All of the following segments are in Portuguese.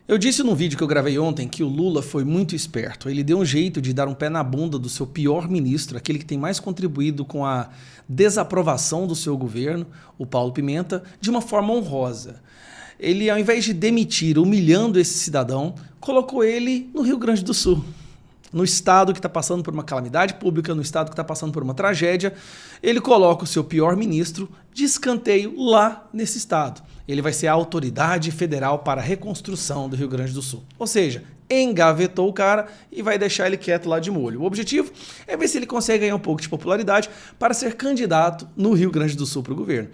Eu disse num vídeo que eu gravei ontem que o Lula foi muito esperto. Ele deu um jeito de dar um pé na bunda do seu pior ministro, aquele que tem mais contribuído com a desaprovação do seu governo, o Paulo Pimenta, de uma forma honrosa. Ele, ao invés de demitir humilhando esse cidadão, colocou ele no Rio Grande do Sul. No estado que está passando por uma calamidade pública, no estado que está passando por uma tragédia, ele coloca o seu pior ministro de escanteio lá nesse estado. Ele vai ser a autoridade federal para a reconstrução do Rio Grande do Sul. Ou seja, engavetou o cara e vai deixar ele quieto lá de molho. O objetivo é ver se ele consegue ganhar um pouco de popularidade para ser candidato no Rio Grande do Sul para o governo.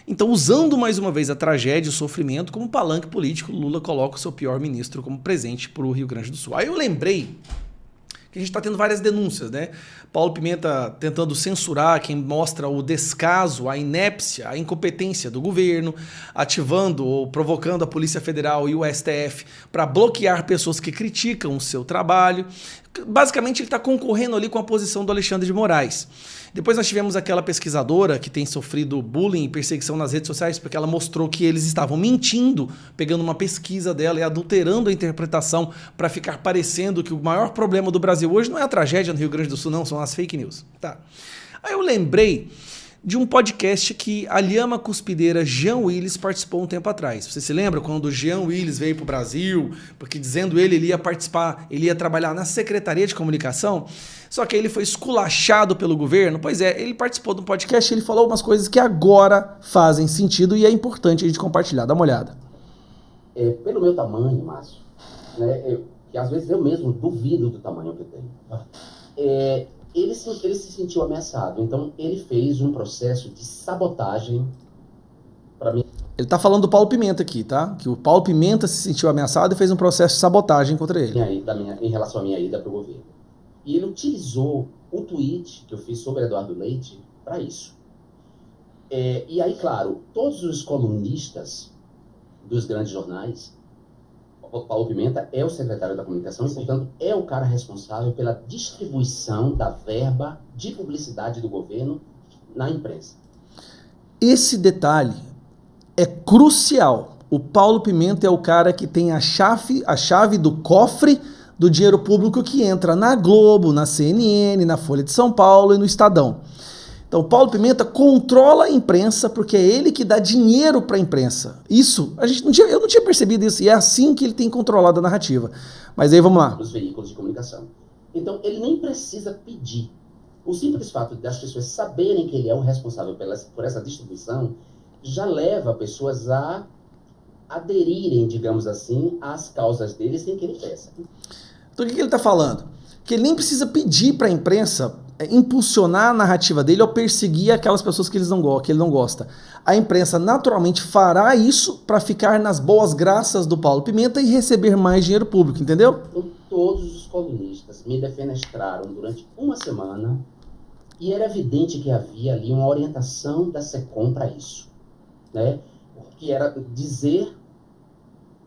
Então, usando mais uma vez a tragédia e o sofrimento como palanque político, Lula coloca o seu pior ministro como presente para o Rio Grande do Sul. Aí eu lembrei que a gente está tendo várias denúncias, né? Paulo Pimenta tentando censurar quem mostra o descaso, a inépcia, a incompetência do governo, ativando ou provocando a Polícia Federal e o STF para bloquear pessoas que criticam o seu trabalho. Basicamente, ele está concorrendo ali com a posição do Alexandre de Moraes. Depois nós tivemos aquela pesquisadora que tem sofrido bullying e perseguição nas redes sociais porque ela mostrou que eles estavam mentindo, pegando uma pesquisa dela e adulterando a interpretação para ficar parecendo que o maior problema do Brasil hoje não é a tragédia no Rio Grande do Sul, não, são as fake news. Tá. Aí eu lembrei de um podcast que a lhama cuspideira Jean Willis participou um tempo atrás. Você se lembra quando o Jean Willis veio para o Brasil, porque dizendo ele ia participar, ele ia trabalhar na Secretaria de Comunicação, só que ele foi esculachado pelo governo? Pois é, ele participou do podcast e ele falou umas coisas que agora fazem sentido e é importante a gente compartilhar. Dá uma olhada. Pelo meu tamanho, Márcio, né, que às vezes eu mesmo duvido do tamanho que eu tenho, ele se sentiu ameaçado, então ele fez um processo de sabotagem para mim. Ele tá falando do Paulo Pimenta aqui, tá? Que o Paulo Pimenta se sentiu ameaçado e fez um processo de sabotagem contra ele. Em relação à minha ida para o governo. E ele utilizou o tweet que eu fiz sobre Eduardo Leite para isso. E aí, claro, todos os colunistas dos grandes jornais, o Paulo Pimenta é o secretário da comunicação e, portanto, é o cara responsável pela distribuição da verba de publicidade do governo na imprensa. Esse detalhe é crucial. O Paulo Pimenta é o cara que tem a chave do cofre do dinheiro público que entra na Globo, na CNN, na Folha de São Paulo e no Estadão. Então, o Paulo Pimenta controla a imprensa porque é ele que dá dinheiro para a imprensa. Isso, eu não tinha percebido isso, e é assim que ele tem controlado a narrativa. Mas aí, vamos lá. Os veículos de comunicação. Então, ele nem precisa pedir. O simples fato das pessoas saberem que ele é o responsável por essa distribuição já leva pessoas a aderirem, digamos assim, às causas dele sem que ele peça. Então, o que ele está falando? Que ele nem precisa pedir para a imprensa impulsionar a narrativa dele ou perseguir aquelas pessoas que ele não gosta. A imprensa naturalmente fará isso para ficar nas boas graças do Paulo Pimenta e receber mais dinheiro público, entendeu? Então, todos os colunistas me defenestraram durante uma semana e era evidente que havia ali uma orientação da SECOM para isso, né? Que era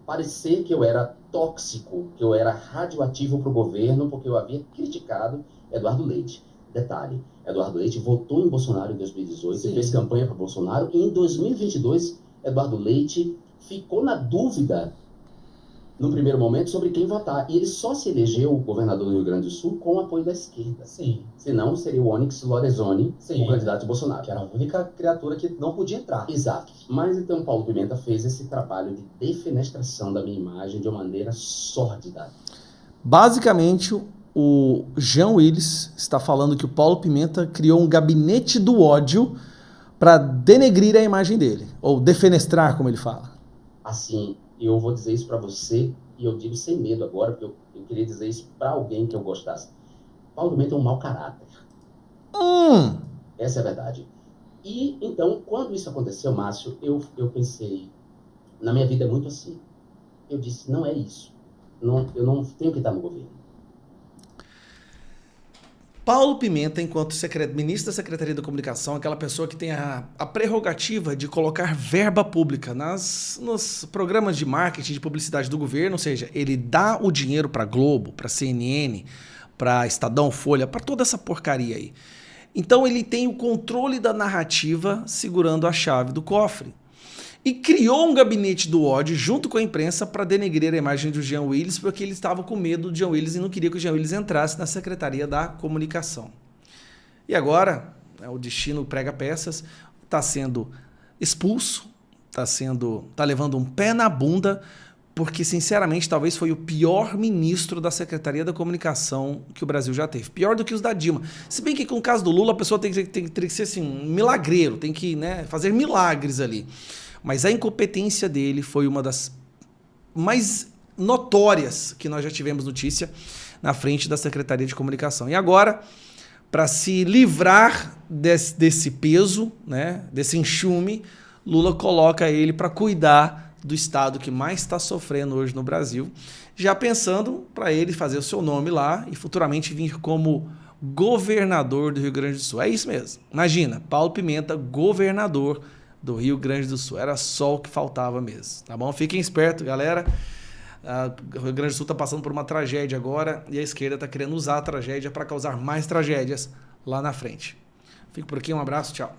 parecer que eu era tóxico, que eu era radioativo para o governo porque eu havia criticado Eduardo Leite. Detalhe, Eduardo Leite votou em Bolsonaro em 2018, Sim. Fez campanha para Bolsonaro, e em 2022, Eduardo Leite ficou na dúvida, no primeiro momento, sobre quem votar. E ele só se elegeu governador do Rio Grande do Sul com o apoio da esquerda. Sim. Senão, seria o Onyx Lorenzoni, o candidato de Bolsonaro. Que era a única criatura que não podia entrar. Exato. Mas então, Paulo Pimenta fez esse trabalho de defenestração da minha imagem de uma maneira sórdida. Basicamente, o Jean Willis está falando que o Paulo Pimenta criou um gabinete do ódio para denegrir a imagem dele, ou defenestrar, como ele fala. Assim, eu vou dizer isso para você, e eu digo sem medo agora, porque eu queria dizer isso para alguém que eu gostasse. Paulo Pimenta é um mau caráter. Essa é a verdade. E, então, quando isso aconteceu, Márcio, eu pensei, na minha vida é muito assim. Eu disse, não é isso. Eu não tenho que estar no governo. Paulo Pimenta, enquanto ministro da Secretaria da Comunicação, aquela pessoa que tem a prerrogativa de colocar verba pública nos programas de marketing, de publicidade do governo, ou seja, ele dá o dinheiro para Globo, para CNN, para Estadão, Folha, para toda essa porcaria aí. Então ele tem o controle da narrativa segurando a chave do cofre. e criou um gabinete do ódio junto com a imprensa para denegrir a imagem do Jean Willis, porque ele estava com medo do Jean Willis e não queria que o Jean Willis entrasse na Secretaria da Comunicação. E agora, o destino prega peças, está sendo expulso, está levando um pé na bunda, porque, sinceramente, talvez foi o pior ministro da Secretaria da Comunicação que o Brasil já teve. Pior do que os da Dilma. Se bem que, com o caso do Lula, a pessoa tem que ser assim, um milagreiro, tem que, né, fazer milagres ali. Mas a incompetência dele foi uma das mais notórias que nós já tivemos notícia na frente da Secretaria de Comunicação. E agora, para se livrar desse peso, né, desse enxume, Lula coloca ele para cuidar do estado que mais está sofrendo hoje no Brasil, já pensando para ele fazer o seu nome lá e futuramente vir como governador do Rio Grande do Sul. É isso mesmo. Imagina, Paulo Pimenta, governador do Rio Grande do Sul. Era só o que faltava mesmo, tá bom? Fiquem espertos, galera. O Rio Grande do Sul está passando por uma tragédia agora e a esquerda está querendo usar a tragédia para causar mais tragédias lá na frente. Fico por aqui, um abraço, tchau.